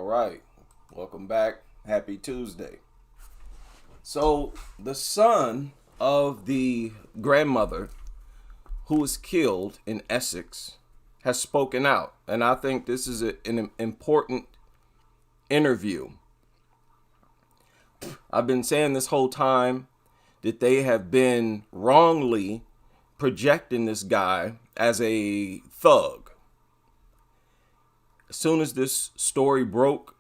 right. Welcome back. Happy Tuesday. So, the son of the grandmother who was killed in Essex has spoken out. And I think this is an important interview. I've been saying this whole time that they have been wrongly projecting this guy as a thug. As soon as this story broke,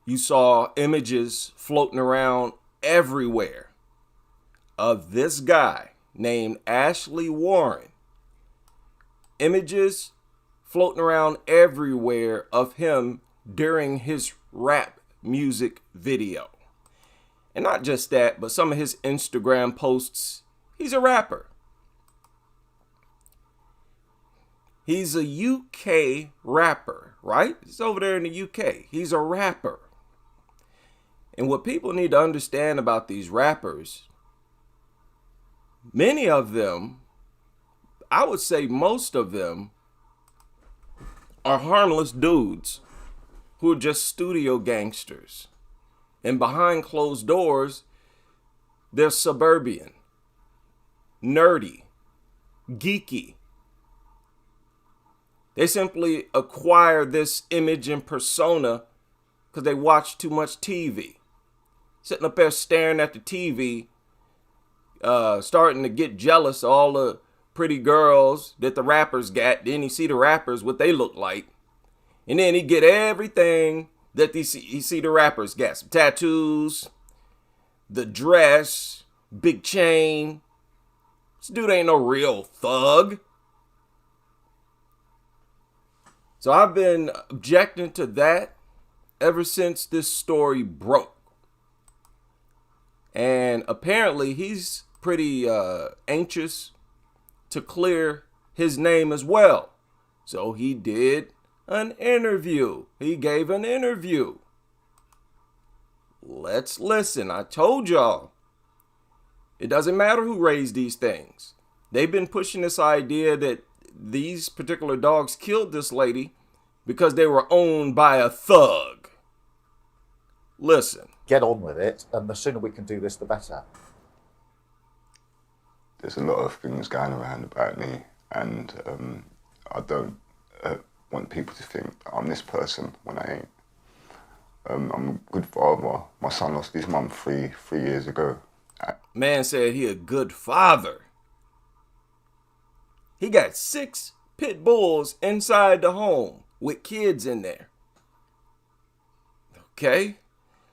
you saw images floating around everywhere of this guy named Ashley Warren. Images floating around everywhere of him during his rap music video. And not just that, but some of his Instagram posts. He's a rapper. He's a UK rapper, right? He's over there in the UK. He's a rapper. And what people need to understand about these rappers, many of them, I would say most of them, are harmless dudes who are just studio gangsters. And behind closed doors, they're suburban, nerdy, geeky. They simply acquire this image and persona because they watch too much TV. Sitting up there staring at the TV, starting to get jealous of all the pretty girls that the rappers got. Then you see the rappers, what they look like. And then he get everything that you see the rappers got. Some tattoos, the dress, big chain. This dude ain't no real thug. So I've been objecting to that ever since this story broke. And apparently he's pretty anxious to clear his name as well. So he did an interview. He gave an interview. Let's listen. I told y'all. It doesn't matter who raised these things. They've been pushing this idea that these particular dogs killed this lady because they were owned by a thug. Listen. Get on with it, and the sooner we can do this, the better. There's a lot of things going around about me, and I don't want people to think I'm this person when I ain't. I'm a good father. My son lost his mum three years ago. Man said he a good father. He got 6 pit bulls inside the home with kids in there. Okay?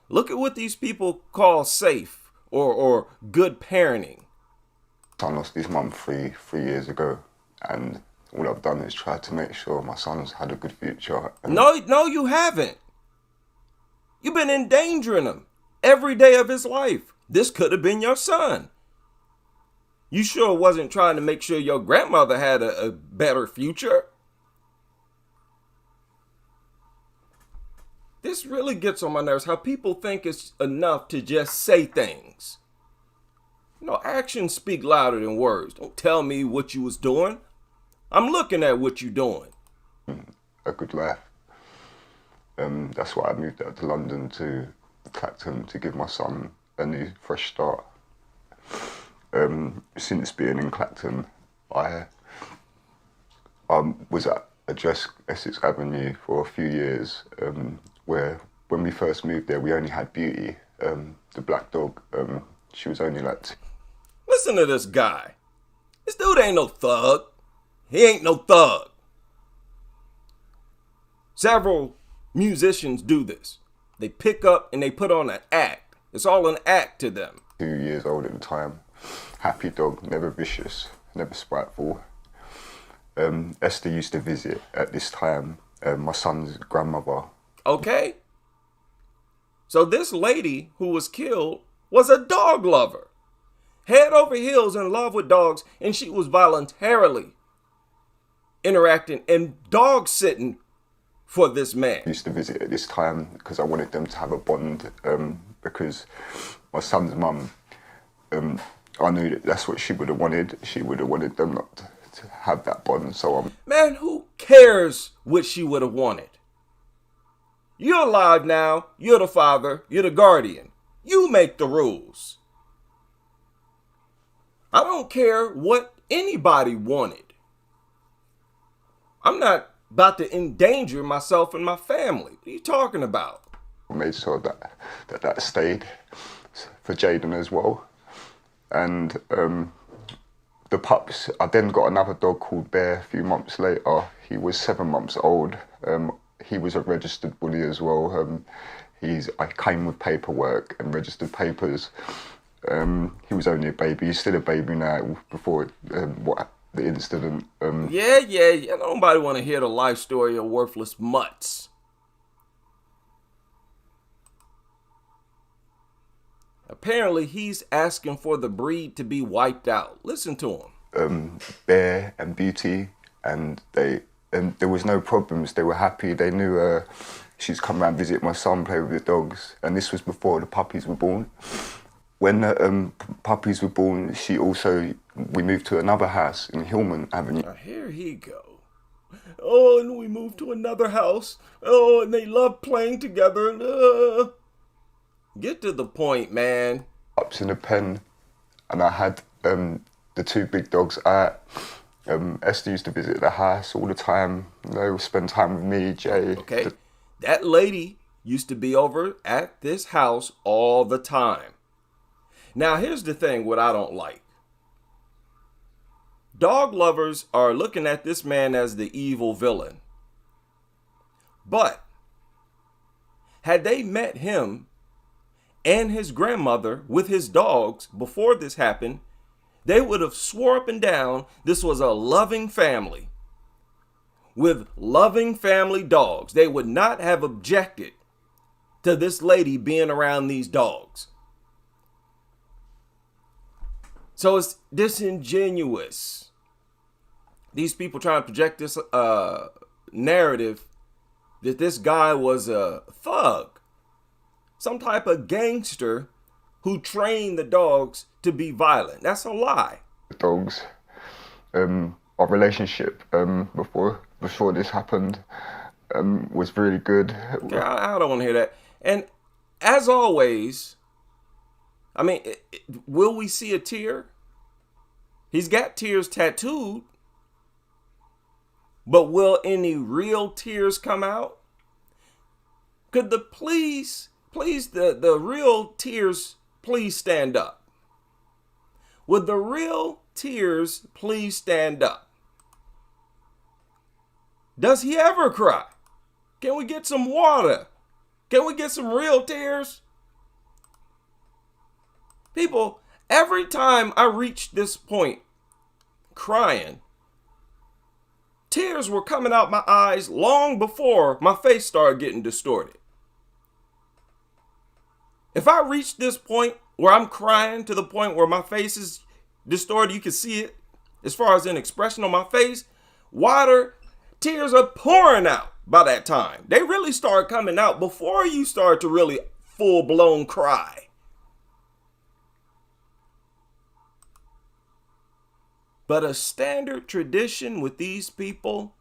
Look at what these people call safe or good parenting. My son lost his mum three years ago, and all I've done is try to make sure my son's had a good future. No, you haven't. You've been endangering him every day of his life. This could have been your son. You sure wasn't trying to make sure your grandmother had a better future? This really gets on my nerves, how people think it's enough to just say things. Actions speak louder than words. Don't tell me what you was doing. I'm looking at what you're doing. A good life. That's why I moved out to London to Clacton to give my son a new, fresh start. Since being in Clacton, I was at Address Essex Avenue for a few years, where when we first moved there, we only had Beauty, the black dog. She was only like... Listen to this guy. This dude ain't no thug. He ain't no thug. Several musicians do this. They pick up and they put on an act. It's all an act to them. 2 years old at the time. Happy dog, never vicious, never spiteful. Esther used to visit at this time, my son's grandmother. Okay. So this lady who was killed was a dog lover. Head over heels in love with dogs, and she was voluntarily interacting and dog sitting for this man. I used to visit at this time because I wanted them to have a bond, because my son's mum, I knew that's what she would have wanted. She would have wanted them not to have that bond, so Man, who cares what she would have wanted? You're alive now. You're the father. You're the guardian. You make the rules. I don't care what anybody wanted. I'm not about to endanger myself and my family. What are you talking about? I made sure that stayed for Jaden as well. And the pups, I then got another dog called Bear a few months later. He was 7 months old. He was a registered bully as well. I came with paperwork and registered papers. He was only a baby. He's still a baby now. Before the incident. Yeah. Nobody want to hear the life story of worthless mutts. Apparently, he's asking for the breed to be wiped out. Listen to him. Bear and Beauty, and there was no problems. They were happy. They knew she's come around visit my son, play with the dogs, and this was before the puppies were born. When the puppies were born, we moved to another house in Hillman Avenue. Now, here he go. Oh, and we moved to another house. Oh, and they love playing together. Get to the point, man. Ups in a pen, and I had the two big dogs out. Esther used to visit the house all the time. They would spend time with me, Jay. Okay, that lady used to be over at this house all the time. Now, here's the thing, what I don't like. Dog lovers are looking at this man as the evil villain. But had they met him and his grandmother with his dogs before this happened, they would have swore up and down this was a loving family with loving family dogs. They would not have objected to this lady being around these dogs. So it's disingenuous. These people trying to project this narrative that this guy was a thug, some type of gangster who trained the dogs to be violent. That's a lie. The dogs, our relationship before this happened was really good. Okay, I don't want to hear that. And as always, I mean, will we see a tear? He's got tears tattooed, but will any real tears come out? Could the please, the real tears please stand up? Would the real tears please stand up? Does he ever cry? Can we get some water? Can we get some real tears? People, every time I reached this point, crying, tears were coming out my eyes long before my face started getting distorted. If I reach this point where I'm crying to the point where my face is distorted, you can see it as far as an expression on my face, tears are pouring out by that time. They really start coming out before you start to really full-blown cry. But a standard tradition with these people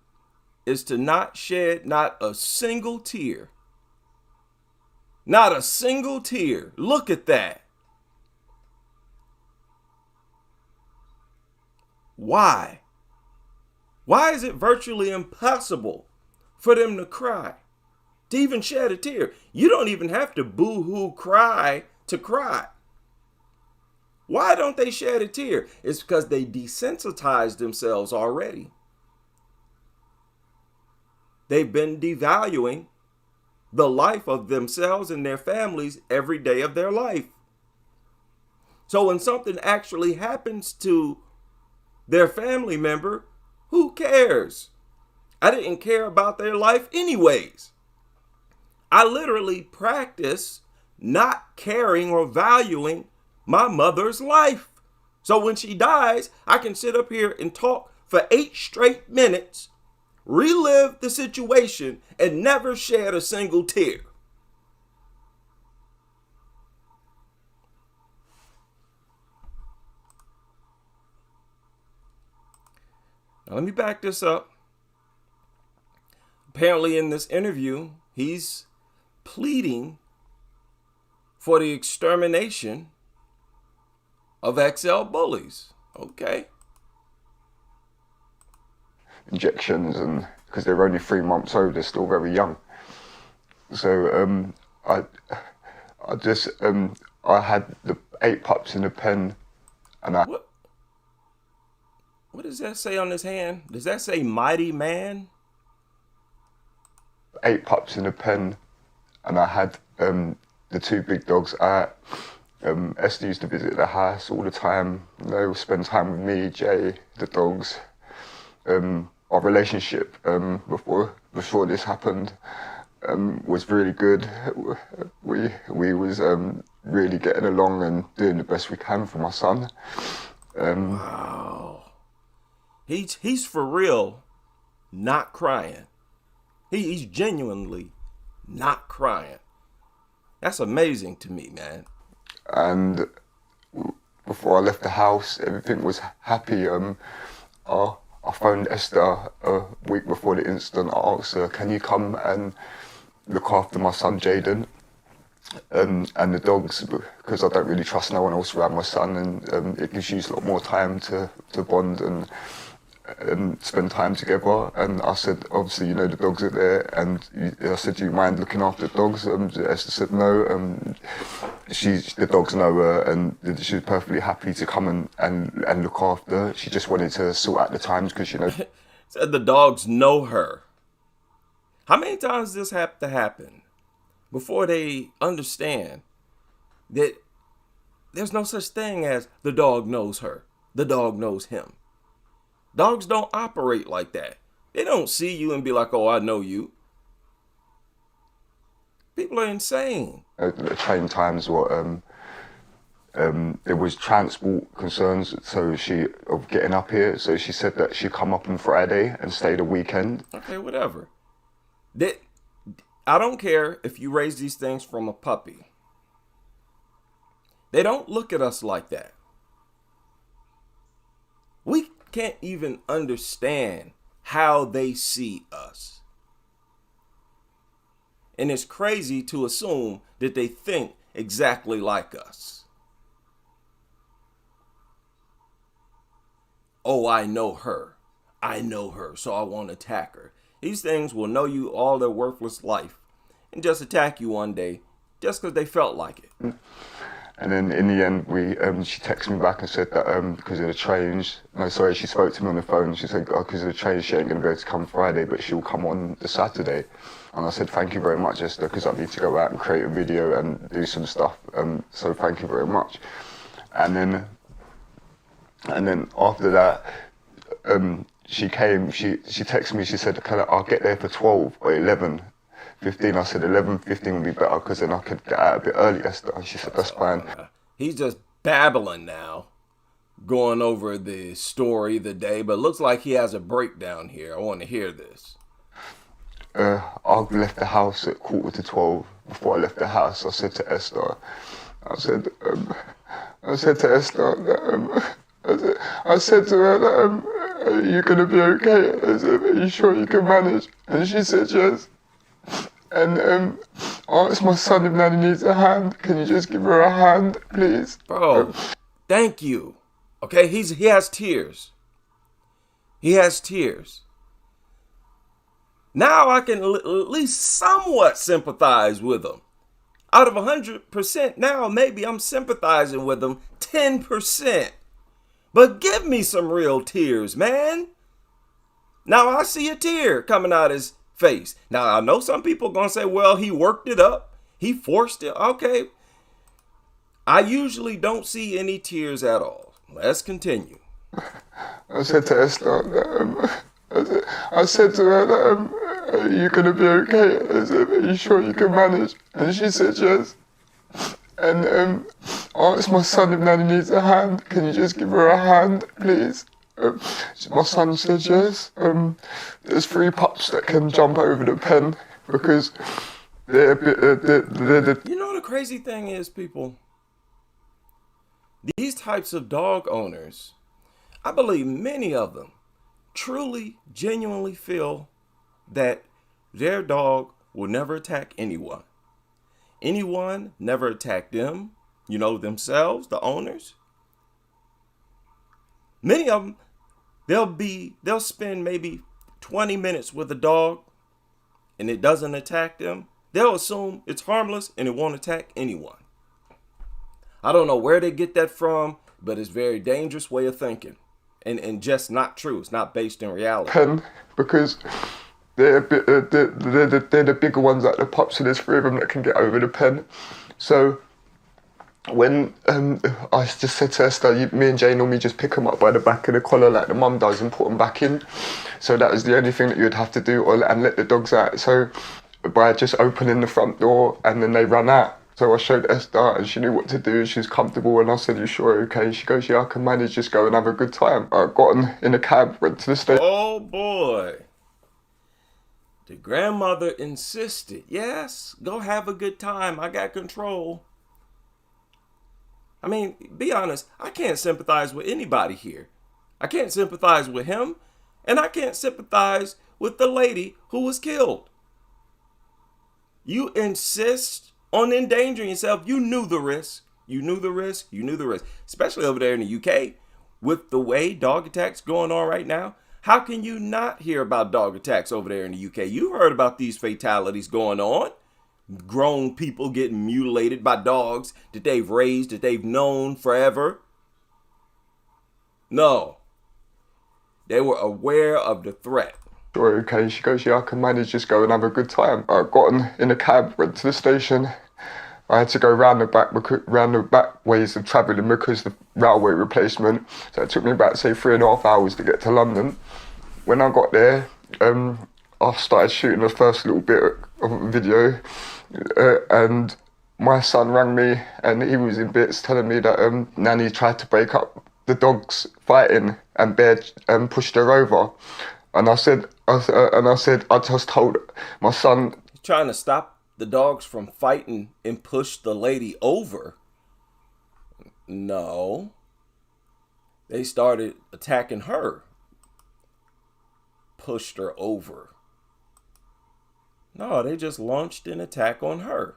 is to not shed not a single tear. Not a single tear. Look at that. Why? Why is it virtually impossible for them to cry, to even shed a tear? You don't even have to boo-hoo cry to cry. Why don't they shed a tear? It's because they desensitized themselves already. They've been devaluing the life of themselves and their families every day of their life. So when something actually happens to their family member, who cares? I didn't care about their life anyways. I literally practice not caring or valuing my mother's life. So when she dies, I can sit up here and talk for 8 straight minutes, relive the situation, and never shed a single tear. Now, let me back this up. Apparently in this interview, he's pleading for the extermination of XL bullies. Okay. Injections, and because they're only 3 months old, they're still very young. So I just I had the 8 pups in the pen, and What does that say on his hand? Does that say mighty man? 8 pups in the pen, and I had the 2 big dogs. Esther used to visit the house all the time. They would spend time with me, Jay, the dogs. Our relationship before this happened was really good. We was really getting along and doing the best we can for my son. Wow. He's for real not crying. He's genuinely not crying. That's amazing to me, man. And before I left the house, everything was happy. I phoned Esther a week before the incident. I asked her, can you come and look after my son Jaden and the dogs, because I don't really trust no one else around my son, and it gives you a lot more time to bond and spend time together. And I said, obviously, you know, the dogs are there, and I said, do you mind looking after the dogs? Esther said no. The dogs know her, and she was perfectly happy to come and look after. She just wanted to sort out the times, because, you know. Said the dogs know her. How many times does this have to happen before they understand that there's no such thing as the dog knows her, the dog knows him? Dogs don't operate like that. They don't see you and be like, oh, I know you. People are insane. The train times were, there was transport concerns, of getting up here. So she said that she'd come up on Friday and stay the weekend. Okay, whatever. I don't care if you raise these things from a puppy. They don't look at us like that. We can't even understand how they see us. And it's crazy to assume that they think exactly like us. Oh, I know her, so I won't attack her. These things will know you all their worthless life and just attack you one day just because they felt like it. And then in the end, she texted me back and said that because of the trains, she spoke to me on the phone. She said, because of the trains, she ain't going to be able to come Friday, but she'll come on the Saturday. And I said, thank you very much, Esther, because I need to go out and create a video and do some stuff. So thank you very much. And then after that, she texted me, she said, I'll get there for 12 or 11:15. I said 11:15 would be better, because then I could get out a bit early, Esther. And she said, that's fine. He's just babbling now, going over the story, the day, but it looks like he has a breakdown here. I want to hear this. I left the house at 11:45. Before I left the house, I said to Esther, I said to Esther that, I said to her that, are you going to be okay? I said, are you sure you can manage? And she said yes. And I asked my son if Nanny needs a hand. Can you just give her a hand, please? Bro, thank you. Okay, he has tears. He has tears. Now I can at least somewhat sympathize with him. Out of 100%, now maybe I'm sympathizing with him 10%. But give me some real tears, man. Now I see a tear coming out his face. Now I know some people are going to say, well, he worked it up. He forced it. Okay. I usually don't see any tears at all. Let's continue. I said to Esther that, I said to her that, are you going to be okay? I said, are you sure you can manage? And she said yes. And I asked my son if Nanny needs a hand. Can you just give her a hand, please? My son said yes. There's 3 pups that can jump over the pen, because they're You know the crazy thing is, people? These types of dog owners, I believe many of them truly, genuinely feel that their dog will never attack anyone. anyone, never attack them, themselves, the owners. Many of them, they'll spend maybe 20 minutes with a dog and it doesn't attack them. They'll assume it's harmless and it won't attack anyone. I don't know where they get that from, but it's a very dangerous way of thinking and just not true. It's not based in reality. Pen, because they're the bigger ones, like the pups, so there's 3 of them that can get over the pen. So when I just said to Esther, me and Jay normally just pick them up by the back of the collar like the mum does and put them back in. So that was the only thing that you'd have to do, and let the dogs out. So by just opening the front door and then they run out. So I showed Esther and she knew what to do. She was comfortable and I said, "You sure okay?" She goes, "Yeah, I can manage, just go and have a good time." I got in a cab, went to the station. Oh boy. The grandmother insisted, "Yes, go have a good time. I got control." I mean, be honest, I can't sympathize with anybody here. I can't sympathize with him, and I can't sympathize with the lady who was killed. You insist on endangering yourself. You knew the risk. You knew the risk. You knew the risk. Especially over there in the UK, with the way dog attacks going on right now. How can you not hear about dog attacks over there in the UK? You heard about these fatalities going on. Grown people getting mutilated by dogs that they've raised, that they've known forever. No. They were aware of the threat. "Sure okay?" She goes, "Yeah, I can manage, just go and have a good time." I got in a cab, went to the station. I had to go round the back ways of travelling because the railway replacement. So it took me about, say, 3.5 hours to get to London. When I got there, I started shooting the first little bit of a video, and my son rang me and he was in bits telling me that Nanny tried to break up the dogs fighting and Bear pushed her over. And I said, I just told my son. Trying to stop the dogs from fighting and push the lady over? No. They started attacking her. Pushed her over. No, they just launched an attack on her.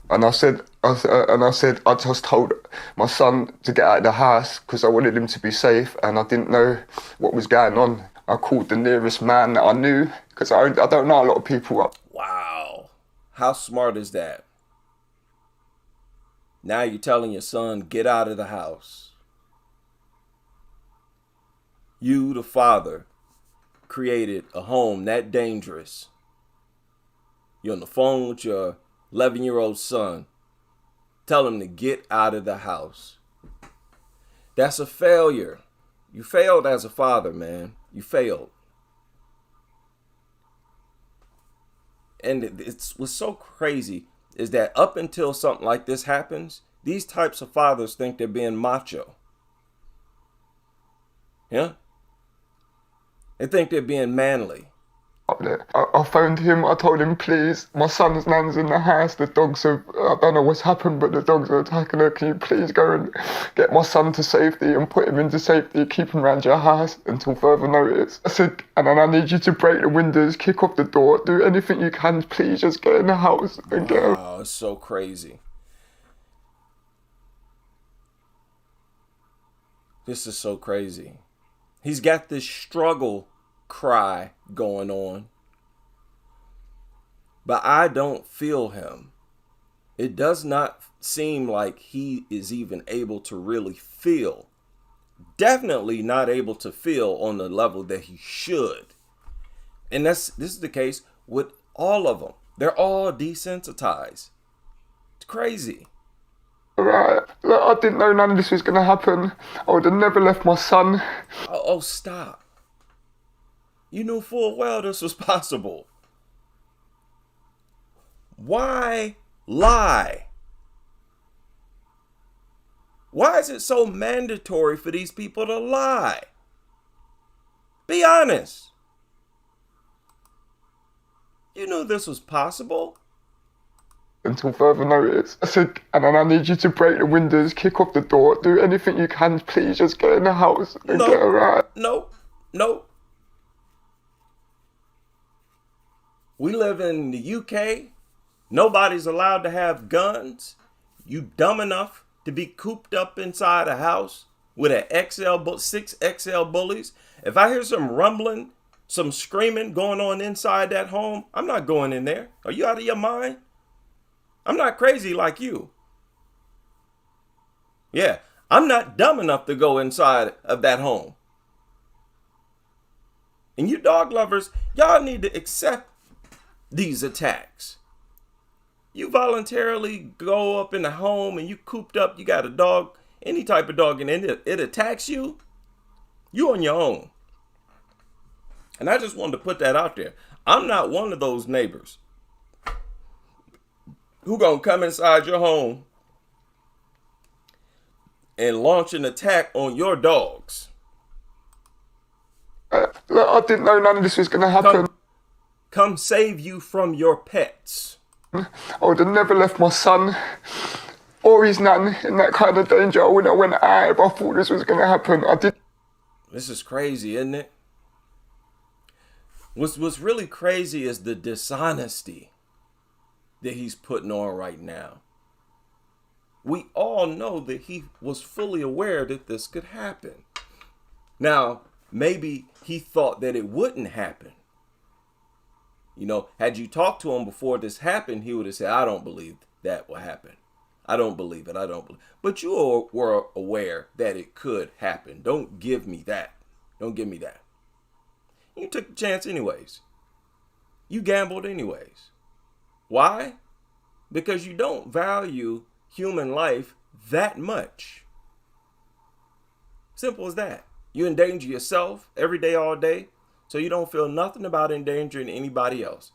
And I said, I just told my son to get out of the house because I wanted him to be safe and I didn't know what was going on. I called the nearest man that I knew because I don't know a lot of people up. Wow. How smart is that? Now you're telling your son, get out of the house. You, the father, created a home that dangerous. You're on the phone with your 11-year-old son. Tell him to get out of the house. That's a failure. You failed as a father, man. You failed. And what's so crazy is that up until something like this happens, these types of fathers think they're being macho. Yeah? They think they're being manly. Up there. I phoned him, I told him, please, my son's nan's in the house, the dogs have, I don't know what's happened, but the dogs are attacking her, can you please go and get my son to safety and put him into safety, keep him around your house until further notice. I said, and then I need you to break the windows, kick off the door, do anything you can, please just get in the house and get him. Wow, it's so crazy. This is so crazy. He's got this struggle cry going on, but I don't feel him. It does not seem like he is even able to really feel. Definitely not able to feel on the level that he should. And this is the case with all of them. They're all desensitized. It's crazy. Right, I didn't know none of this was going to happen. I would have never left my son. Oh, stop. You knew full well this was possible. Why lie? Why is it so mandatory for these people to lie? Be honest. You knew this was possible. Until further notice. I said, and then I need you to break the windows, kick off the door, do anything you can, please just get in the house and get her out. No. We live in the UK. Nobody's allowed to have guns. You dumb enough to be cooped up inside a house with six XL bullies. If I hear some rumbling, some screaming going on inside that home, I'm not going in there. Are you out of your mind? I'm not crazy like you. Yeah, I'm not dumb enough to go inside of that home. And you dog lovers, y'all need to accept these attacks. You voluntarily go up in the home and you cooped up, you got a dog, any type of dog, and it attacks you, you on your own. And I just wanted to put that out there. I'm not one of those neighbors who gonna come inside your home and launch an attack on your dogs. I didn't know none of this was going to happen. Come save you from your pets. I would have never left my son or his nan in that kind of danger when I went out if I thought this was going to happen. This is crazy, isn't it? What's really crazy is the dishonesty that he's putting on right now. We all know that he was fully aware that this could happen. Now, maybe he thought that it wouldn't happen. You know, had you talked to him before this happened, he would have said, I don't believe that will happen. I don't believe it. I don't believe it. But you were aware that it could happen. Don't give me that. Don't give me that. You took the chance anyways. You gambled anyways. Why? Because you don't value human life that much. Simple as that. You endanger yourself every day, all day, so you don't feel nothing about endangering anybody else.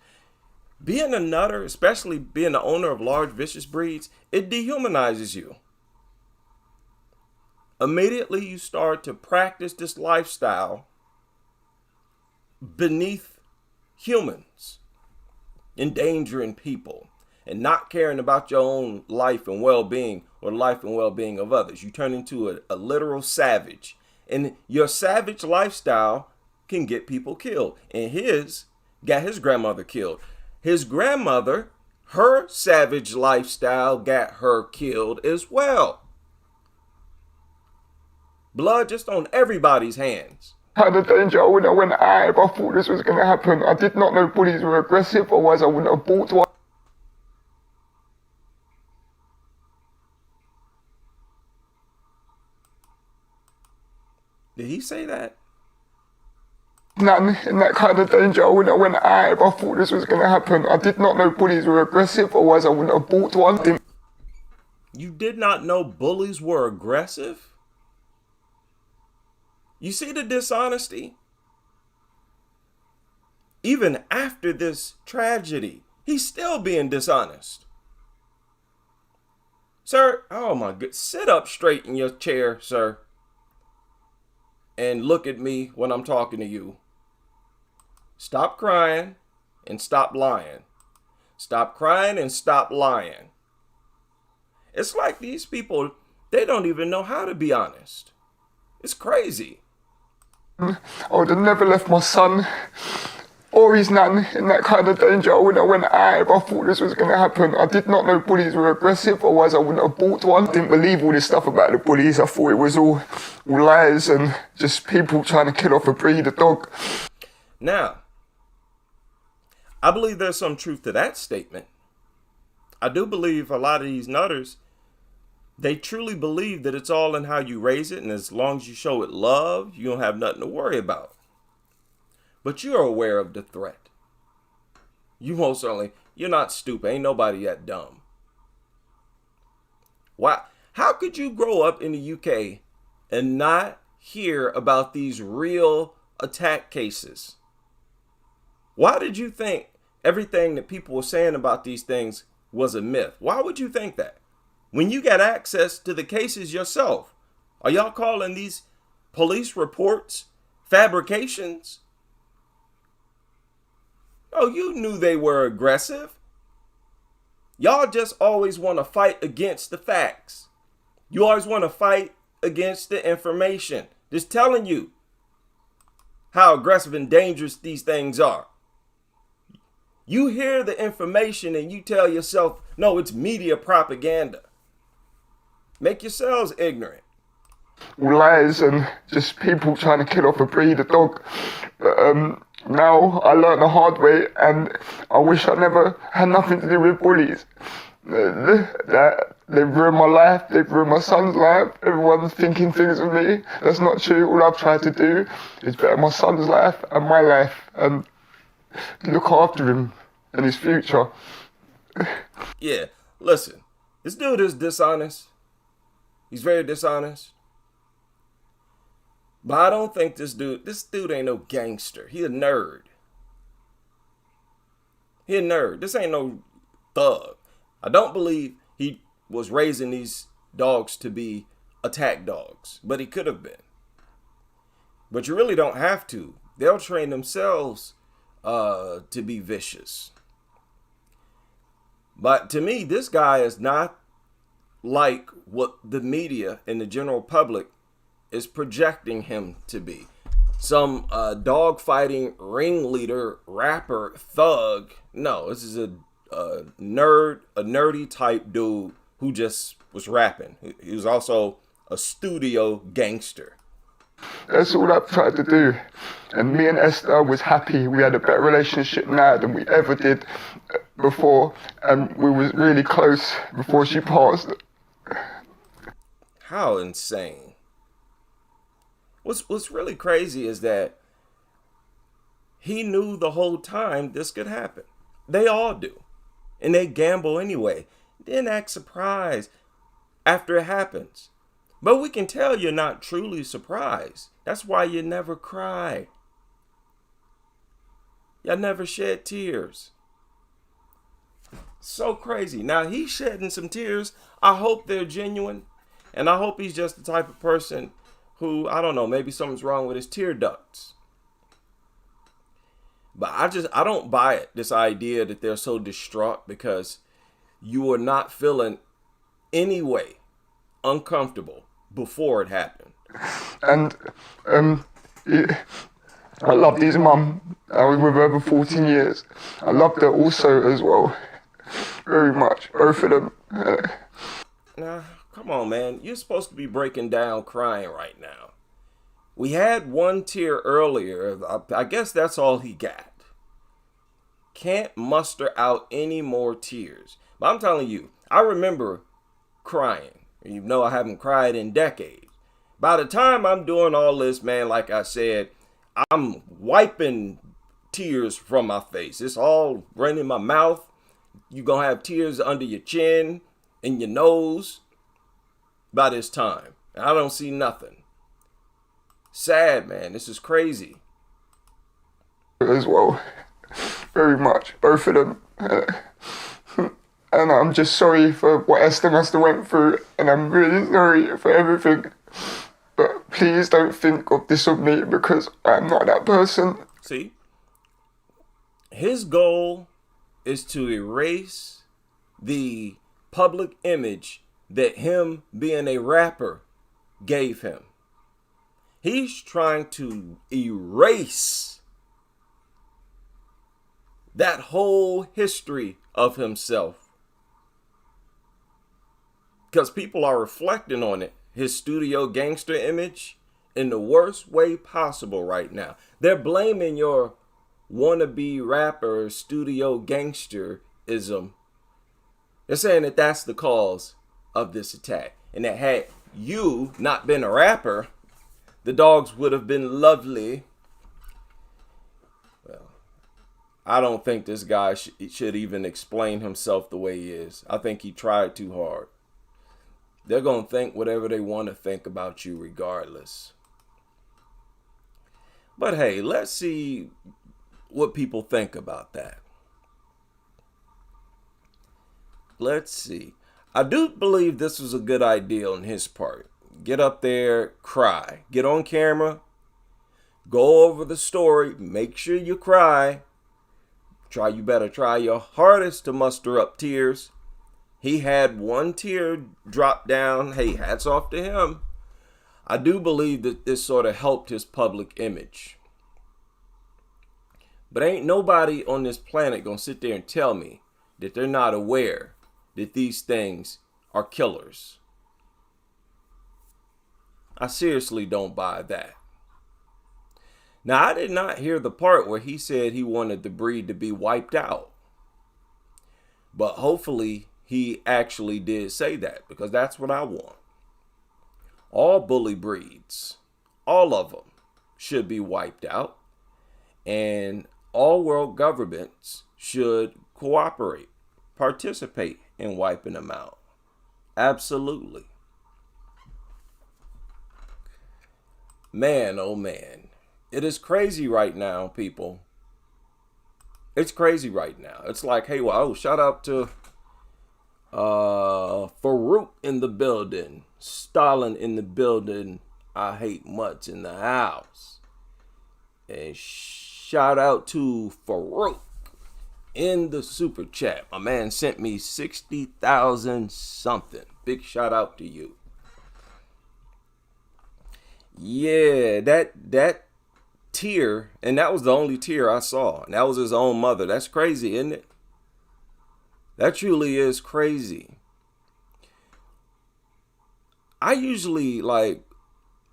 Being a nutter, especially being the owner of large vicious breeds, it dehumanizes you. Immediately you start to practice this lifestyle beneath humans, endangering people and not caring about your own life and well-being or life and well-being of others. You turn into a literal savage. And your savage lifestyle can get people killed. And his got his grandmother killed. His grandmother, her savage lifestyle got her killed as well. Blood just on everybody's hands. Had a danger when I went out if I thought this was going to happen. I did not know bullies were aggressive, otherwise I wouldn't have bought one. Did he say that? None in that kind of danger when I went out if I thought this was going to happen. I did not know bullies were aggressive, otherwise I wouldn't have bought one. You did not know bullies were aggressive? You see the dishonesty? Even after this tragedy, he's still being dishonest. Sir, oh my God, sit up straight in your chair, sir. And look at me when I'm talking to you. Stop crying and stop lying. Stop crying and stop lying. It's like these people, they don't even know how to be honest. It's crazy. I would have never left my son or his nan in that kind of danger when I went out if I thought this was going to happen. I did not know bullies were aggressive, otherwise I wouldn't have bought one. I didn't believe all this stuff about the bullies. I thought it was all lies and just people trying to kill off a breed of dog. Now, I believe there's some truth to that statement. I do believe a lot of these nutters, they truly believe that it's all in how you raise it, and as long as you show it love, you don't have nothing to worry about. But you're aware of the threat. You most certainly, you're not stupid. Ain't nobody that dumb. Why? How could you grow up in the UK and not hear about these real attack cases? Why did you think everything that people were saying about these things was a myth? Why would you think that? When you got access to the cases yourself, are y'all calling these police reports fabrications? Oh, you knew they were aggressive. Y'all just always want to fight against the facts. You always want to fight against the information. Just telling you how aggressive and dangerous these things are. You hear the information and you tell yourself, no, it's media propaganda. Make yourselves ignorant. Lies and just people trying to kill off a breed of dog. Now I learned the hard way, and I wish I never had nothing to do with bullies. They've ruined my life, they've ruined my son's life. Everyone's thinking things of me. That's not true. All I've tried to do is better my son's life and my life and look after him and his future. Yeah, listen, this dude is dishonest. He's very dishonest. But I don't think this dude ain't no gangster. He a nerd. He a nerd. This ain't no thug. I don't believe he was raising these dogs to be attack dogs, but he could have been. But you really don't have to. They'll train themselves to be vicious. But to me, this guy is not like what the media and the general public is projecting him to be. Some dog fighting ringleader, rapper, thug. No, this is a nerdy type dude who just was rapping. He was also a studio gangster. That's all I've tried to do. And me and Esther was happy. We had a better relationship now than we ever did before. And we was really close before she passed. How insane. What's really crazy is that he knew the whole time this could happen. They all do. And they gamble anyway. Then act surprised after it happens. But we can tell you're not truly surprised. That's why you never cry. You never shed tears. So crazy. Now he's shedding some tears. I hope they're genuine. And I hope he's just the type of person who, I don't know, maybe something's wrong with his tear ducts. But I don't buy it, this idea that they're so distraught because you are not feeling any way uncomfortable before it happened. And I loved his mum. I was with her for 14 years. I loved her also as well. Very much, both of them. Nah, come on, man. You're supposed to be breaking down crying right now. We had one tear earlier. I guess that's all he got. Can't muster out any more tears. But I'm telling you, I remember crying. Even though I haven't cried in decades. By the time I'm doing all this, man, like I said, I'm wiping tears from my face. It's all running in my mouth. You're going to have tears under your chin and your nose by this time. I don't see nothing. Sad, man. This is crazy. As well. Very much. Both of them. And I'm just sorry for what Esther must have went through. And I'm really sorry for everything. But please don't think of this of me because I'm not that person. See? His goal is to erase the public image that him being a rapper gave him. He's trying to erase that whole history of himself. Because people are reflecting on it, his studio gangster image, in the worst way possible right now. They're blaming your wannabe rapper studio gangsterism. They're saying that that's the cause of this attack. And that had you not been a rapper, the dogs would have been lovely. Well, I don't think this guy should even explain himself the way he is. I think he tried too hard. They're going to think whatever they want to think about you regardless. But hey, let's see what people think about that. Let's see. I do believe this was a good idea on his part. Get up there, cry. Get on camera. Go over the story. Make sure you cry. You better try your hardest to muster up tears. He had one tear drop down. Hey, hats off to him. I do believe that this sort of helped his public image. But ain't nobody on this planet gonna sit there and tell me that they're not aware that these things are killers. I seriously don't buy that. Now, I did not hear the part where he said he wanted the breed to be wiped out. But hopefully he actually did say that, because that's what I want. All bully breeds, all of them, should be wiped out. And all world governments should cooperate, participate in wiping them out. Absolutely. Man, oh man. It is crazy right now, people. It's crazy right now. It's like, hey, well, oh, shout out to Farouk in the building. Stalin in the building. I hate mutts in the house. And shout out to Farouk in the super chat. My man sent me 60,000 something. Big shout out to you. Yeah, that tear, and that was the only tear I saw, and that was his own mother. That's crazy, isn't it? That truly is crazy. I usually, like,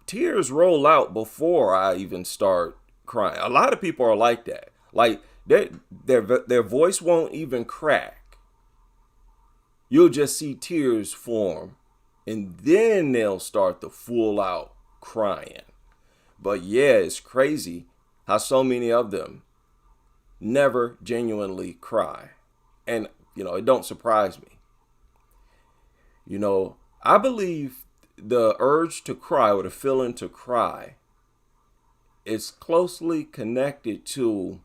tears roll out before I even start crying. A lot of people are like that. Like, their voice won't even crack. You'll just see tears form, and then they'll start the full out crying. But yeah, it's crazy how so many of them never genuinely cry. And, you know, it don't surprise me. You know, I believe the urge to cry, or the feeling to cry, is closely connected to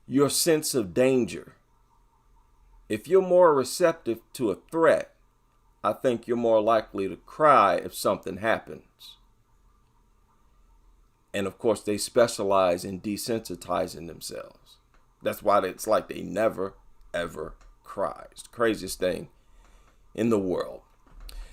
your sense of danger. If you're more receptive to a threat, I think you're more likely to cry if something happens. And of course, they specialize in desensitizing themselves. That's why it's like they never, ever cry. It's the craziest thing in the world.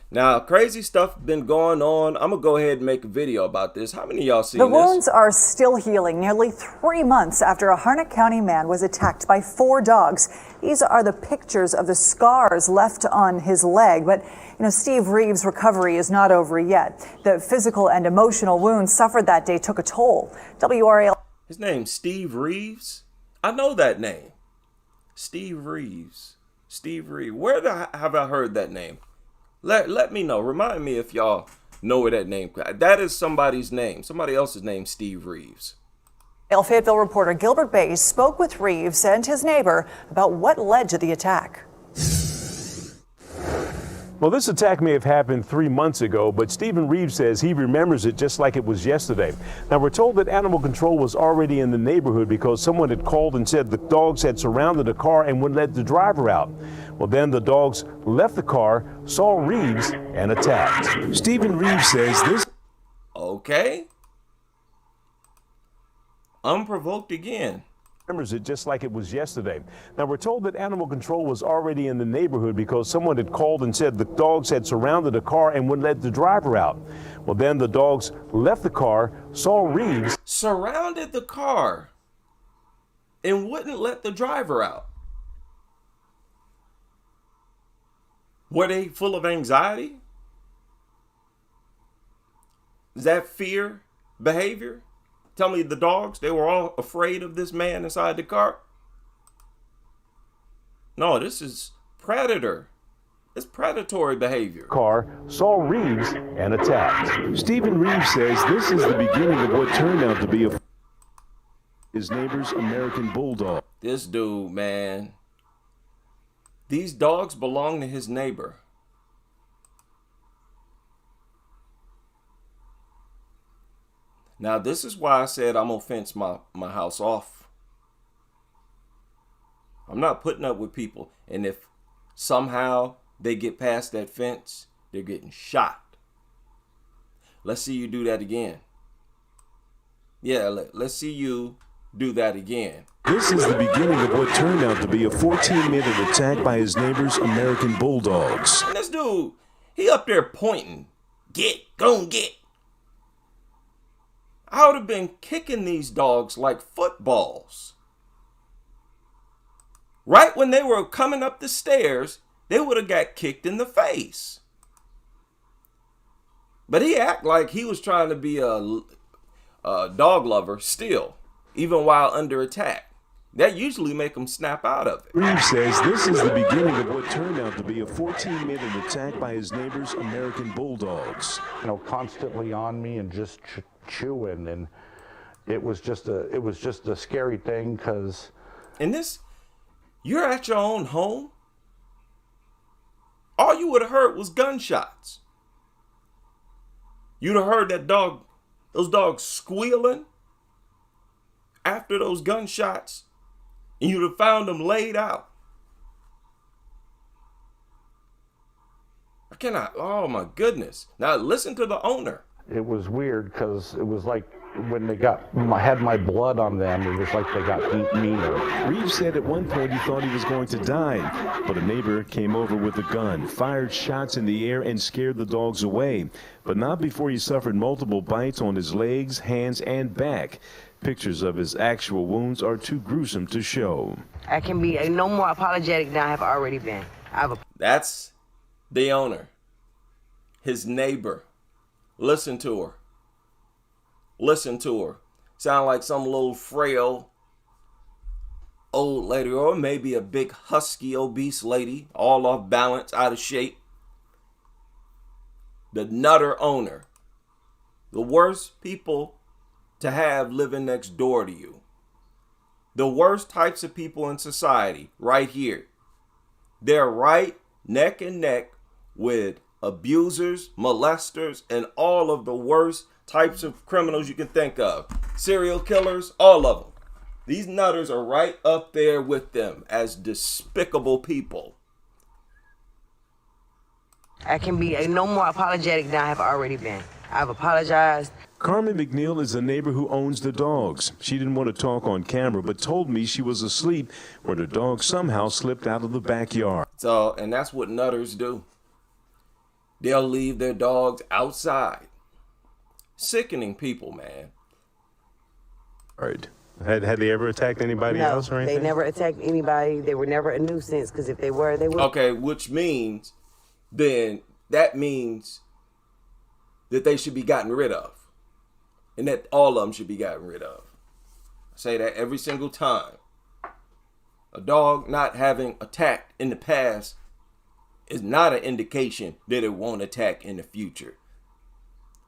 Now, crazy stuff been going on. I'm going to go ahead and make a video about this. How many of y'all seen this? The wounds are still healing nearly 3 months after a Harnett County man was attacked by 4 dogs. These are the pictures of the scars left on his leg. But, you know, Steve Reeves' recovery is not over yet. The physical and emotional wounds suffered that day took a toll. WRAL. His name's Steve Reeves? I know that name. Steve Reeves. Steve Reeves. Where have I heard that name? Let me know. Remind me if y'all know where that name. That is somebody's name. Somebody else's name, Steve Reeves. Fayetteville reporter Gilbert Bays spoke with Reeves and his neighbor about what led to the attack. Well, this attack may have happened 3 months ago, but Stephen Reeves says he remembers it just like it was yesterday. Now, we're told that animal control was already in the neighborhood because someone had called and said the dogs had surrounded the car and wouldn't let the driver out. Well, then the dogs left the car, saw Reeves, and attacked. Stephen Reeves says this. Okay. Unprovoked again. Remembers it just like it was yesterday. Now, we're told that animal control was already in the neighborhood because someone had called and said the dogs had surrounded the car and wouldn't let the driver out. Well, then the dogs left the car, saw Reeves. Surrounded the car and wouldn't let the driver out. Were they full of anxiety? Is that fear behavior? Tell me the dogs, they were all afraid of this man inside the car? No, this is predator. It's predatory behavior. Car, saw Reeves, and attacked. Stephen Reeves says this is the beginning of what turned out to be his neighbor's American Bulldog. This dude, man. These dogs belong to his neighbor. Now, this is why I said I'm going to fence my house off. I'm not putting up with people. And if somehow they get past that fence, they're getting shot. Let's see you do that again. Yeah, let's see you do that again. This is the beginning of what turned out to be a 14-minute attack by his neighbor's American Bulldogs. And this dude, he up there pointing. Go and get. I would have been kicking these dogs like footballs. Right when they were coming up the stairs, they would have got kicked in the face. But he act like he was trying to be a dog lover still, even while under attack. That usually make him snap out of it. Reeves says this is the beginning of what turned out to be a 14-minute attack by his neighbor's American Bulldogs. Constantly on me and just chewing, and it was just a scary thing because. And this, you're at your own home. All you would have heard was gunshots. You'd have heard those dogs squealing after those gunshots, and you'd have found them laid out. Oh my goodness. Now listen to the owner. It was weird because it was like when they had my blood on them, it was like they got meaner. Reeves said at one point he thought he was going to die, but a neighbor came over with a gun, fired shots in the air, and scared the dogs away, but not before he suffered multiple bites on his legs, hands, and back. Pictures of his actual wounds are too gruesome to show. I can be no more apologetic than I have already been. That's the owner, his neighbor. Listen to her. Listen to her. Sound like some little frail old lady, or maybe a big husky obese lady, all off balance, out of shape. The nutter owner. The worst people to have living next door to you. The worst types of people in society right here. They're right neck and neck with abusers, molesters, and all of the worst types of criminals you can think of. Serial killers, all of them. These nutters are right up there with them as despicable people. I can be no more apologetic than I have already been. I've apologized. Carmen McNeil is a neighbor who owns the dogs. She didn't want to talk on camera, but told me she was asleep when her dog somehow slipped out of the backyard. So, and that's what nutters do. They'll leave their dogs outside. Sickening people, man. Right. Had they ever attacked anybody else or anything? They never attacked anybody. They were never a nuisance, because if they were, they would. Okay, which means then that means that they should be gotten rid of. And that all of them should be gotten rid of. I say that every single time. A dog not having attacked in the past is not an indication that it won't attack in the future.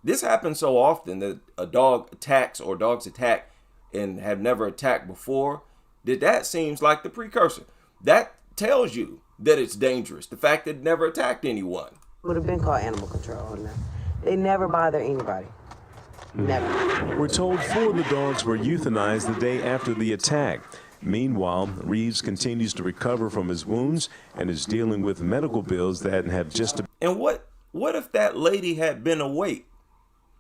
This happens so often that a dog attacks or dogs attack and have never attacked before, that seems like the precursor. That tells you that it's dangerous. The fact that it never attacked anyone. Would have been called animal control on them. They never bother anybody. Never. We're told 4 of the dogs were euthanized the day after the attack. Meanwhile, Reeves continues to recover from his wounds and is dealing with medical bills that have just... And what if that lady had been awake?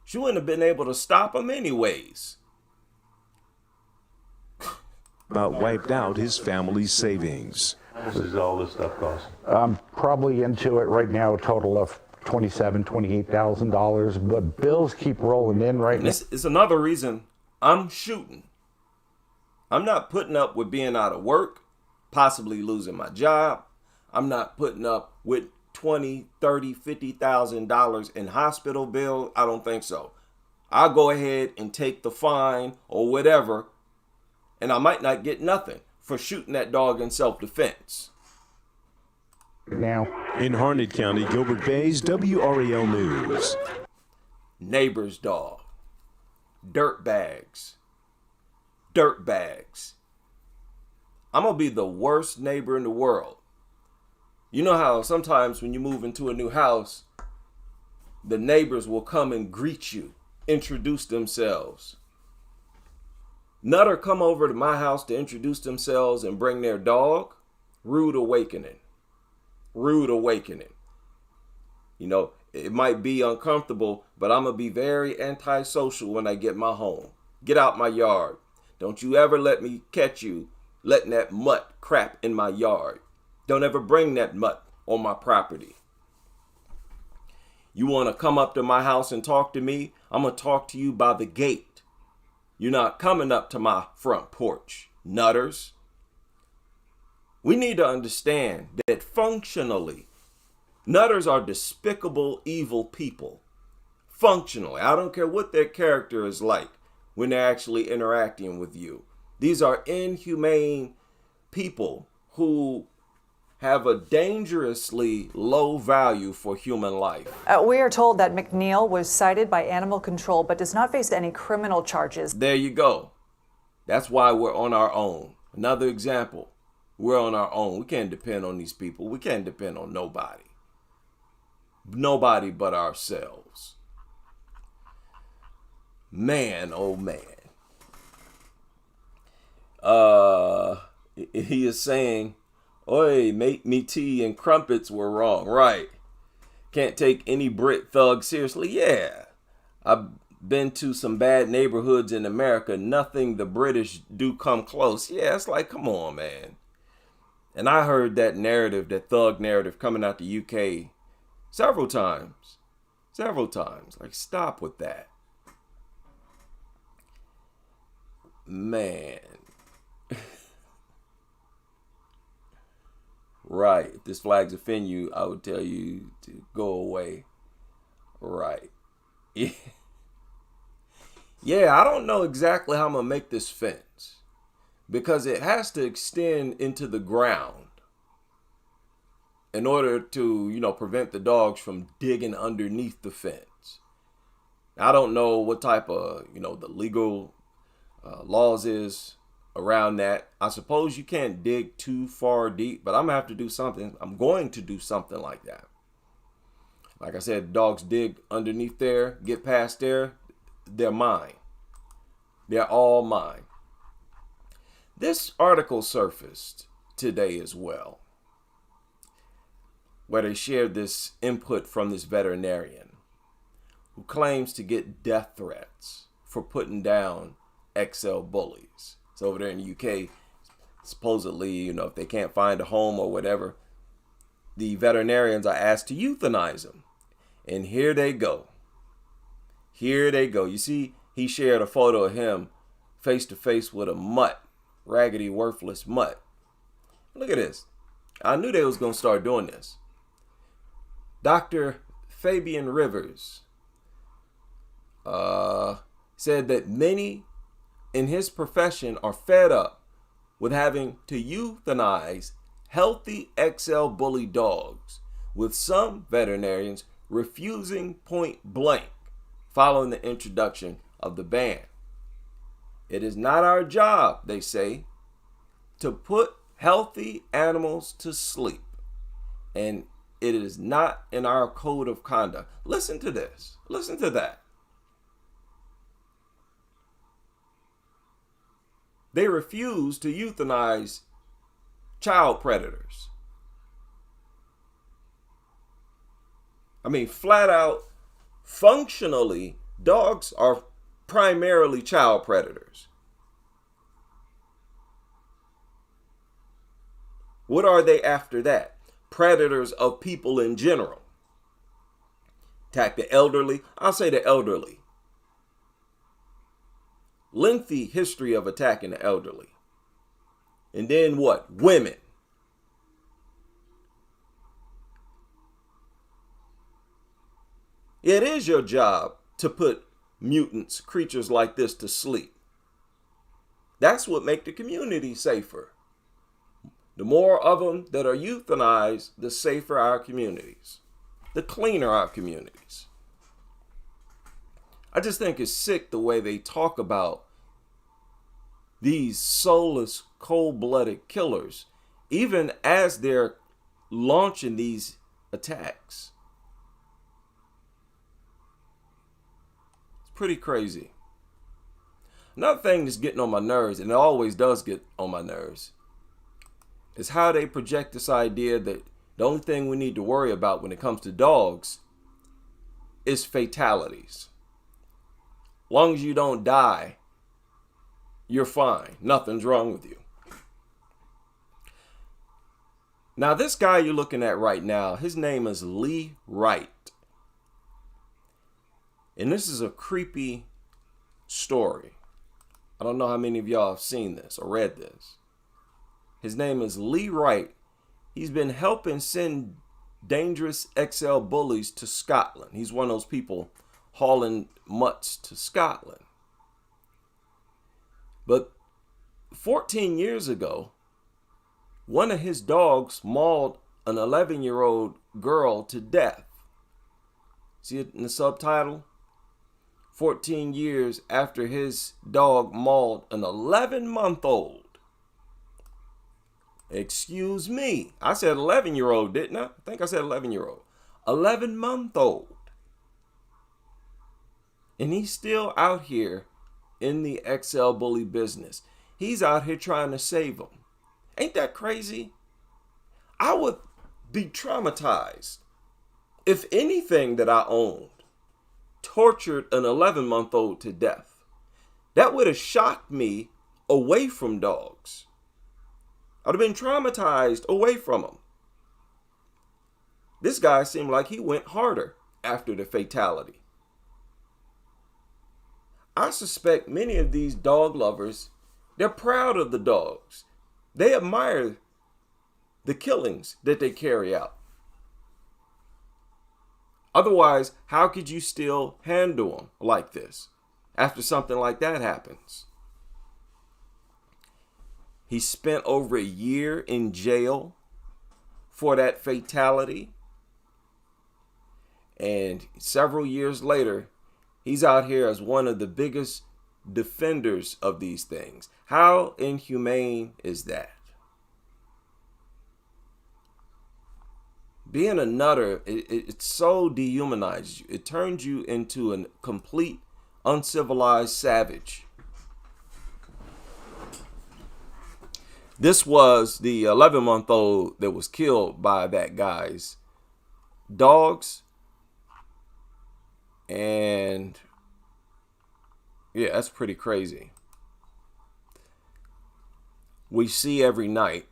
She wouldn't have been able to stop him anyways. about wiped out his family's savings. How much does all this stuff cost? I'm probably into it right now, a total of $28,000, but bills keep rolling in right now. This is another reason I'm shooting. I'm not putting up with being out of work, possibly losing my job. I'm not putting up with $20,000, $30,000, $50,000 in hospital bill. I don't think so. I'll go ahead and take the fine or whatever, and I might not get nothing for shooting that dog in self-defense. Now, in Harnett County, Gilbert Bays, WRAL News. Neighbor's dog. Dirt bags. Dirt bags. I'm going to be the worst neighbor in the world. You know how sometimes when you move into a new house, the neighbors will come and greet you, introduce themselves. Nutter come over to my house to introduce themselves and bring their dog. Rude awakening. Rude awakening. You know, it might be uncomfortable, but I'm going to be very antisocial when I get my home. Get out my yard. Don't you ever let me catch you letting that mutt crap in my yard. Don't ever bring that mutt on my property. You want to come up to my house and talk to me? I'm going to talk to you by the gate. You're not coming up to my front porch, nutters. We need to understand that functionally, nutters are despicable, evil people. Functionally, I don't care what their character is like when they're actually interacting with you. These are inhumane people who have a dangerously low value for human life. We are told that McNeil was cited by animal control but does not face any criminal charges. There you go. That's why we're on our own. Another example. We're on our own. We can't depend on these people. We can't depend on nobody. Nobody but ourselves. Man, oh man. He is saying, oi, make me tea and crumpets were wrong. Right. Can't take any Brit thug seriously. Yeah. I've been to some bad neighborhoods in America. Nothing the British do come close. Yeah, it's like, come on, man. And I heard that narrative, that thug narrative coming out the UK several times. Like, stop with that. Man. Right. If this flag's offend you, I would tell you to go away. Right. Yeah. I don't know exactly how I'm going to make this fence, because it has to extend into the ground in order to, prevent the dogs from digging underneath the fence. I don't know what type of, the legal laws is around that. I suppose you can't dig too far deep, but I'm gonna have to do something. I'm going to do something like that. Like I said, dogs dig underneath there, get past there, they're mine. They're all mine. This article surfaced today as well, where they shared this input from this veterinarian who claims to get death threats for putting down XL bullies. So over there in the UK, supposedly, if they can't find a home or whatever, the veterinarians are asked to euthanize them. And here they go. You see, he shared a photo of him face to face with a mutt, raggedy, worthless mutt. Look at this. I knew they was going to start doing this. Dr. Fabian Rivers said that many in his profession are fed up with having to euthanize healthy XL bully dogs, with some veterinarians refusing point blank following the introduction of the ban. It is not our job, they say, to put healthy animals to sleep, and it is not in our code of conduct. Listen to this. Listen to that. They refuse to euthanize child predators. I mean, flat out, functionally, dogs are primarily child predators. What are they after that? Predators of people in general. Attack the elderly. I'll say the elderly. Lengthy history of attacking the elderly. And then what? Women. It is your job to put mutants, creatures like this, to sleep. That's what makes the community safer. The more of them that are euthanized, the safer our communities, the cleaner our communities. I just think it's sick the way they talk about these soulless, cold-blooded killers, even as they're launching these attacks. It's pretty crazy. Another thing that's getting on my nerves, and it always does get on my nerves, is how they project this idea that the only thing we need to worry about when it comes to dogs is fatalities. Long as you don't die, you're fine. Nothing's wrong with you. Now, this guy you're looking at right now, his name is Lee Wright. And this is a creepy story. I don't know how many of y'all have seen this or read this. His name is Lee Wright. He's been helping send dangerous XL bullies to Scotland. He's one of those people hauling mutts to Scotland. But 14 years ago, one of his dogs mauled an 11-year-old girl to death. See it in the subtitle? 14 years after his dog mauled an 11-month-old. Excuse me. I said 11-year-old, didn't I? I think I said 11-year-old. 11-month-old. And he's still out here in the XL bully business. He's out here trying to save them. Ain't that crazy? I would be traumatized if anything that I owned tortured an 11-month-old to death. That would have shocked me away from dogs. I'd have been traumatized away from them. This guy seemed like he went harder after the fatality. I suspect many of these dog lovers, they're proud of the dogs. They admire the killings that they carry out. Otherwise, how could you still handle them like this after something like that happens? He spent over a year in jail for that fatality. And several years later, he's out here as one of the biggest defenders of these things. How inhumane is that? Being a nutter, it so dehumanizes you. It turns you into a complete uncivilized savage. This was the 11-month-old that was killed by that guy's dogs. And yeah, that's pretty crazy. We see every night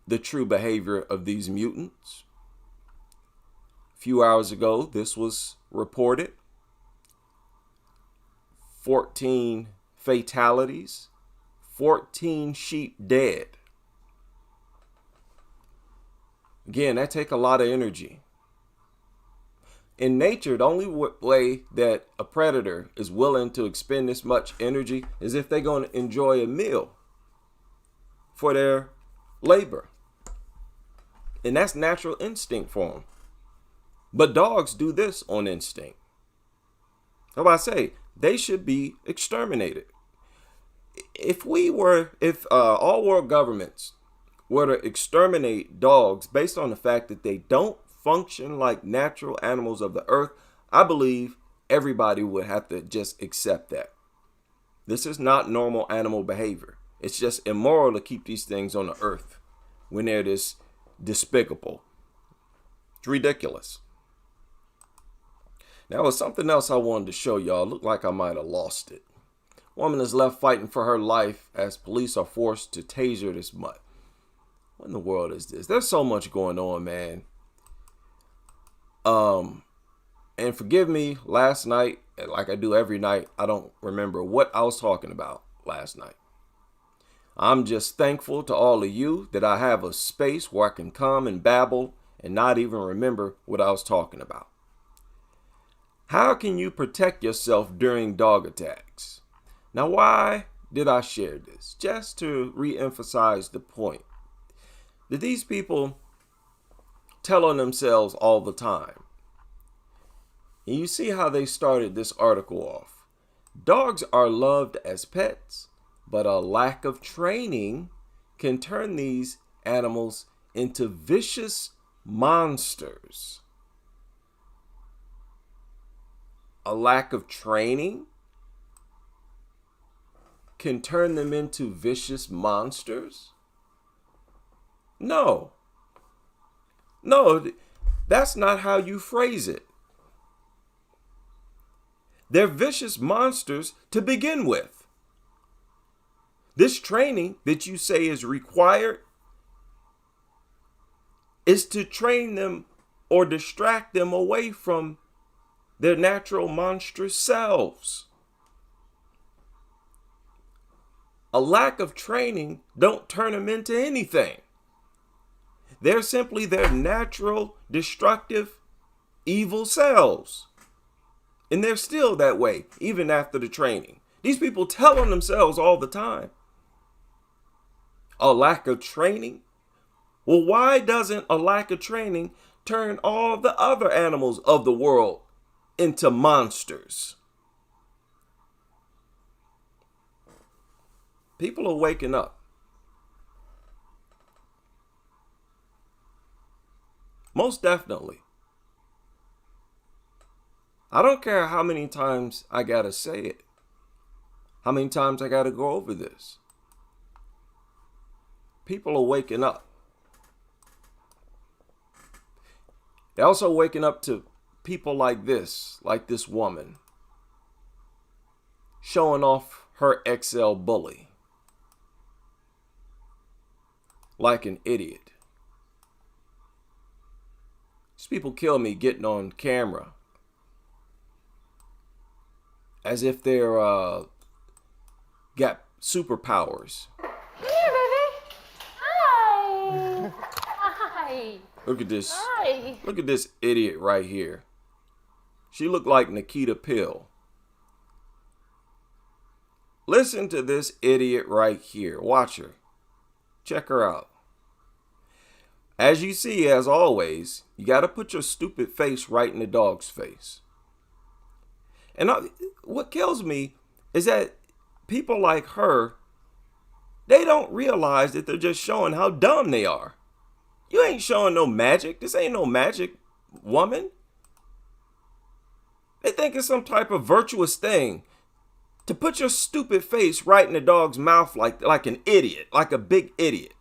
the true behavior of these mutants. A few hours ago, this was reported. 14 fatalities, 14 sheep dead. Again, that takes a lot of energy. In nature, the only way that a predator is willing to expend this much energy is if they're going to enjoy a meal for their labor. And that's natural instinct for them. But dogs do this on instinct. How about I say, they should be exterminated. If all world governments were to exterminate dogs based on the fact that they don't function like natural animals of the earth, I believe everybody would have to just accept that. This is not normal animal behavior. It's just immoral to keep these things on the earth when they're this despicable. It's ridiculous. Now, there's something else I wanted to show y'all. Looked like I might have lost it. Woman is left fighting for her life as police are forced to taser this mutt. What in the world is this? There's so much going on, man. And forgive me, last night, like I do every night, I don't remember what I was talking about last night. I'm just thankful to all of you that I have a space where I can come and babble and not even remember what I was talking about. How can you protect yourself during dog attacks? Now, why did I share this? Just to re-emphasize the point that these people tell on themselves all the time. And you see how they started this article off. Dogs are loved as pets, but a lack of training can turn these animals into vicious monsters. A lack of training can turn them into vicious monsters? No, that's not how you phrase it. They're vicious monsters to begin with. This training that you say is required is to train them or distract them away from their natural monstrous selves. A lack of training don't turn them into anything. They're simply their natural, destructive, evil selves. And they're still that way, even after the training. These people tell on themselves all the time. A lack of training? Well, why doesn't a lack of training turn all the other animals of the world into monsters? People are waking up. Most definitely. I don't care how many times I gotta say it. How many times I gotta go over this. People are waking up. They're also waking up to people like this woman, showing off her XL bully like an idiot. These people kill me getting on camera as if they're got superpowers. Here, baby. Hi. Hi. Look at this. Hi. Look at this idiot right here. She looked like Nikita Pill. Listen to this idiot right here. Watch her. Check her out. As you see, as always, you got to put your stupid face right in the dog's face. And what kills me is that people like her, they don't realize that they're just showing how dumb they are. You ain't showing no magic. This ain't no magic, woman. They think it's some type of virtuous thing to put your stupid face right in the dog's mouth like an idiot, like a big idiot.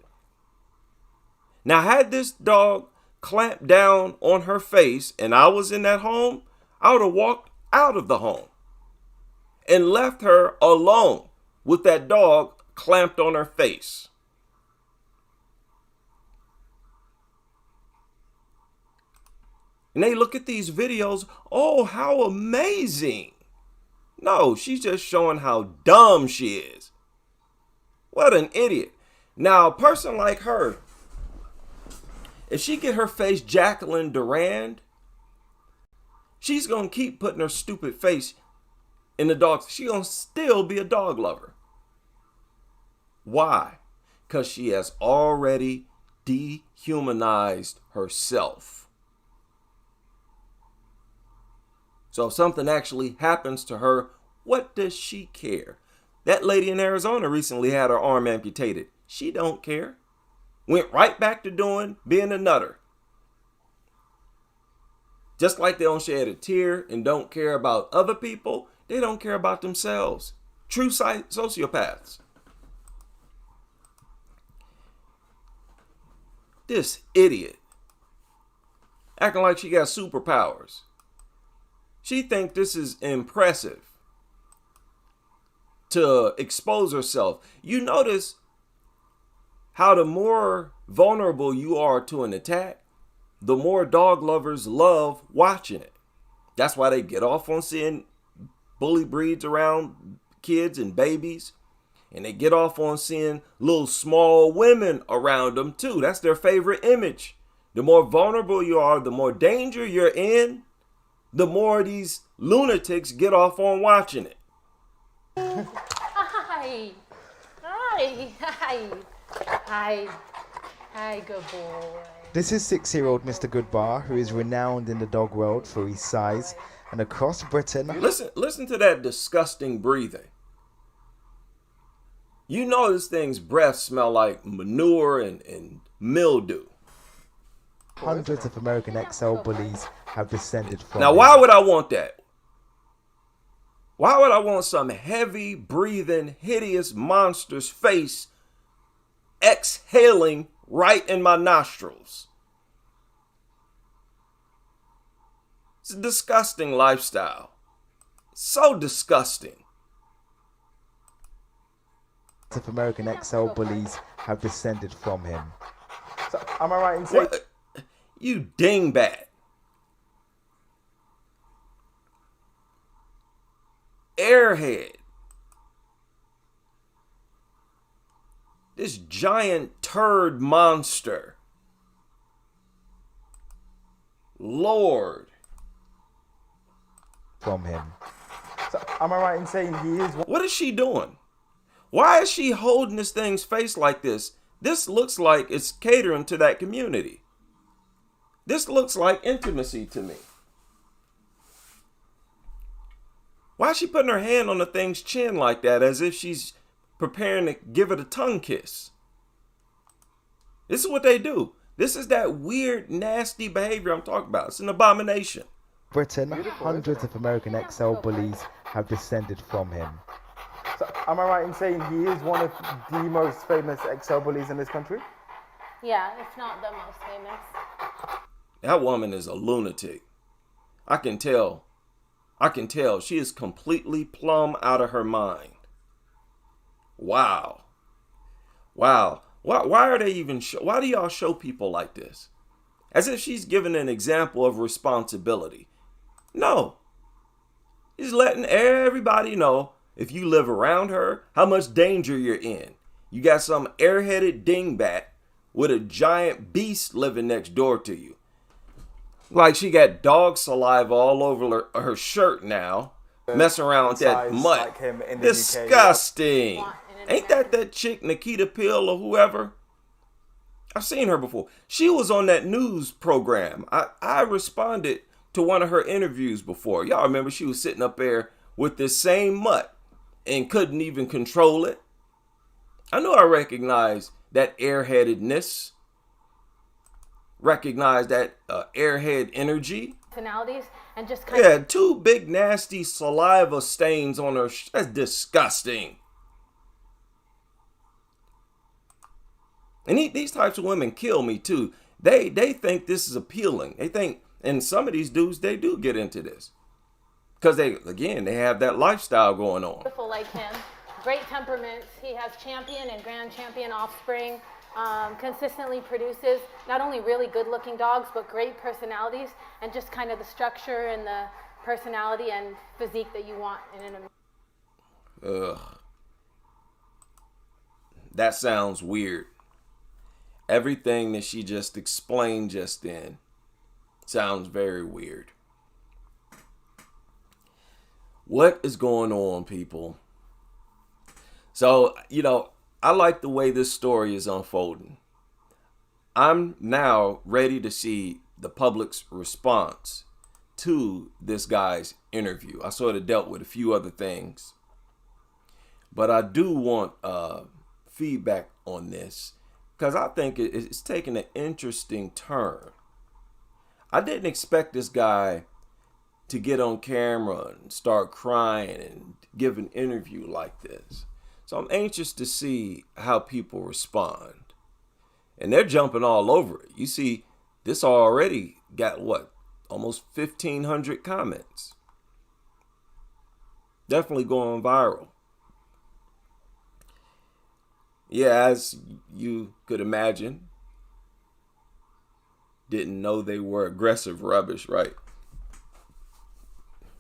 Now, had this dog clamped down on her face and I was in that home, I would have walked out of the home and left her alone with that dog clamped on her face. And they look at these videos, oh, how amazing. No, she's just showing how dumb she is. What an idiot. Now, a person like her, if she get her face Jacqueline Durand, she's going to keep putting her stupid face in the dog. She's going to still be a dog lover. Why? Because she has already dehumanized herself. So if something actually happens to her, what does she care? That lady in Arizona recently had her arm amputated. She don't care. Went right back to being a nutter. Just like they don't shed a tear and don't care about other people, they don't care about themselves. True sociopaths. This idiot acting like she got superpowers. She think this is impressive to expose herself. You notice how the more vulnerable you are to an attack, the more dog lovers love watching it. That's why they get off on seeing bully breeds around kids and babies. And they get off on seeing little small women around them too. That's their favorite image. The more vulnerable you are, the more danger you're in, the more these lunatics get off on watching it. Hi. Hi. Hi. Hi. Hi, good boy. This is 6-year-old Mr. Goodbar, who is renowned in the dog world for his size, and across Britain. Listen to that disgusting breathing. You know this thing's breath smell like manure and mildew. Hundreds of American XL bullies have descended from Now, why would I want that? Why would I want some heavy breathing, hideous monster's face exhaling right in my nostrils? It's a disgusting lifestyle. So disgusting. of American XL bullies have descended from him. So, am I right in saying... What? You dingbat. Airhead. This giant turd monster. Lord. From him. So, am I right in saying he is? What is she doing? Why is she holding this thing's face like this? This looks like it's catering to that community. This looks like intimacy to me. Why is she putting her hand on the thing's chin like that, as if she's preparing to give it a tongue kiss? This is what they do. This is that weird, nasty behavior I'm talking about. It's an abomination. Britain, hundreds of American XL bullies have descended from him. So, am I right in saying he is one of the most famous XL bullies in this country? Yeah, if not the most famous. That woman is a lunatic. I can tell. She is completely plumb out of her mind. Wow. Why are they even why do y'all show people like this? As if she's giving an example of responsibility. No. She's letting everybody know, if you live around her, how much danger you're in. You got some airheaded dingbat with a giant beast living next door to you. Like she got dog saliva all over her shirt now. Messing around with that mutt. Like him in the Disgusting. UK. Ain't that chick Nikita Pill or whoever? I've seen her before. She was on that news program. I responded to one of her interviews before. Y'all remember she was sitting up there with this same mutt and couldn't even control it. I knew I recognized that airheadedness. Recognize that airhead energy. Personalities and just kind of. Yeah, two big nasty saliva stains on her. That's disgusting. And these types of women kill me too. They think this is appealing. They think, and some of these dudes, they do get into this. Because they have that lifestyle going on. Beautiful like him. Great temperaments. He has champion and grand champion offspring. Consistently produces not only really good looking dogs, but great personalities, and just kind of the structure and the personality and physique that you want in an. That sounds weird. Everything that she just explained just then sounds very weird. What is going on, people? So, I like the way this story is unfolding. I'm now ready to see the public's response to this guy's interview. I sort of dealt with a few other things, but I do want feedback on this because I think it's taking an interesting turn. I didn't expect this guy to get on camera and start crying and give an interview like this. So I'm anxious to see how people respond. And they're jumping all over it. You see, this already got almost 1,500 comments. Definitely going viral. Yeah, as you could imagine, didn't know they were aggressive rubbish, right?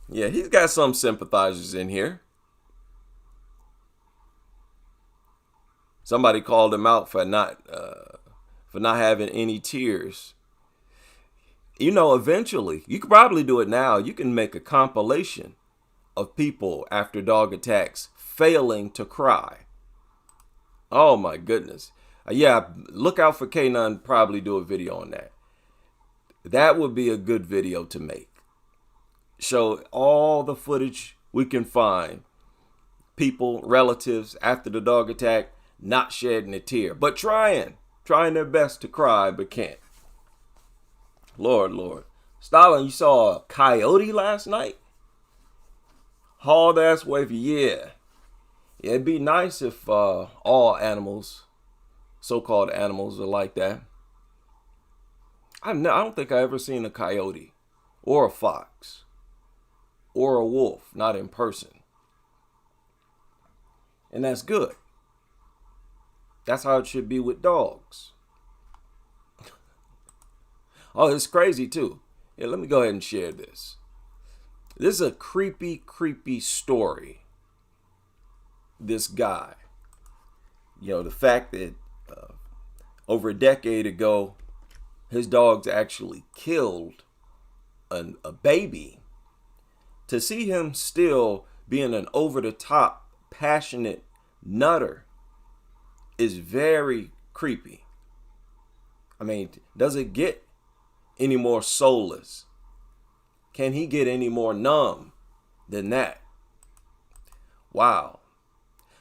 Yeah, he's got some sympathizers in here. Somebody called him out for not having any tears. Eventually, you could probably do it now. You can make a compilation of people after dog attacks failing to cry. Oh my goodness. Yeah, look out for K-Nun, probably do a video on that. That would be a good video to make. Show all the footage we can find. People, relatives after the dog attack, not shedding a tear, but trying their best to cry, but can't. Lord. Stalin, you saw a coyote last night? Hauled ass away for, yeah. It'd be nice if all animals, so-called animals, are like that. I don't think I ever seen a coyote or a fox or a wolf, not in person. And that's good. That's how it should be with dogs. Oh, it's crazy too. Yeah, let me go ahead and share this. This is a creepy story. This guy the fact that over a decade ago, his dogs actually killed a baby. To see him still being an over-the-top, passionate nutter is very creepy. I mean, does it get any more soulless? Can he get any more numb than that? Wow.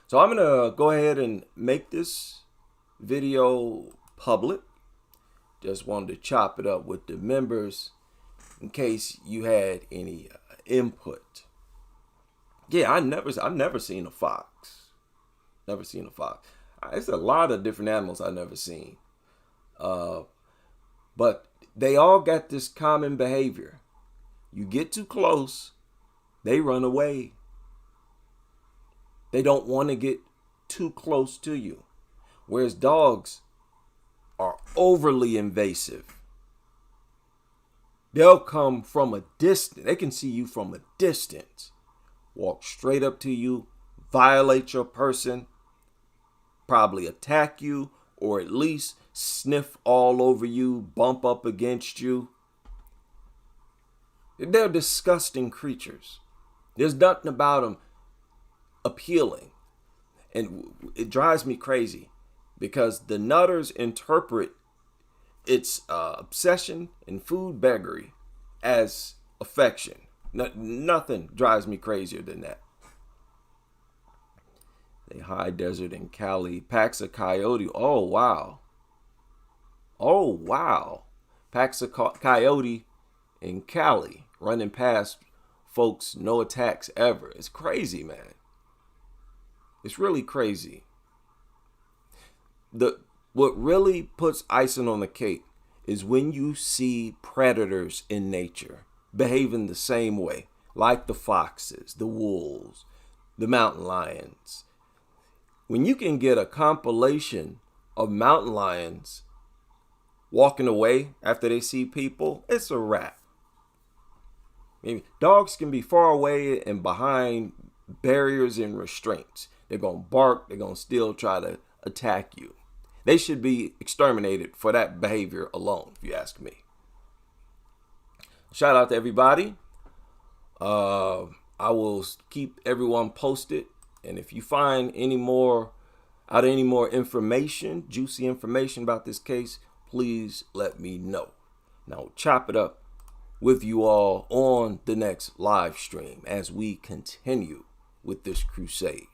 So I'm going to go ahead and make this video public. Just wanted to chop it up with the members in case you had any input. Yeah, I've never seen a fox. Never seen a fox. There's a lot of different animals I've never seen. But they all got this common behavior. You get too close, they run away. They don't want to get too close to you. Whereas dogs are overly invasive. They'll come from a distance. They can see you from a distance. Walk straight up to you, violate your person, probably attack you, or at least sniff all over you, bump up against you. They're disgusting creatures. There's nothing about them appealing. And it drives me crazy because the nutters interpret its obsession and food beggary as affection. Nothing drives me crazier than that. The high desert in Cali, packs of coyote. Oh, wow. Oh, wow. Packs of coyote in Cali running past folks, no attacks ever. It's crazy, man. It's really crazy. What really puts icing on the cake is when you see predators in nature behaving the same way, like the foxes, the wolves, the mountain lions. When you can get a compilation of mountain lions walking away after they see people, it's a wrap. Maybe dogs can be far away and behind barriers and restraints. They're going to bark. They're going to still try to attack you. They should be exterminated for that behavior alone, if you ask me. Shout out to everybody. I will keep everyone posted. And if you find any more information, juicy information about this case, please let me know. Now, we'll chop it up with you all on the next live stream as we continue with this crusade.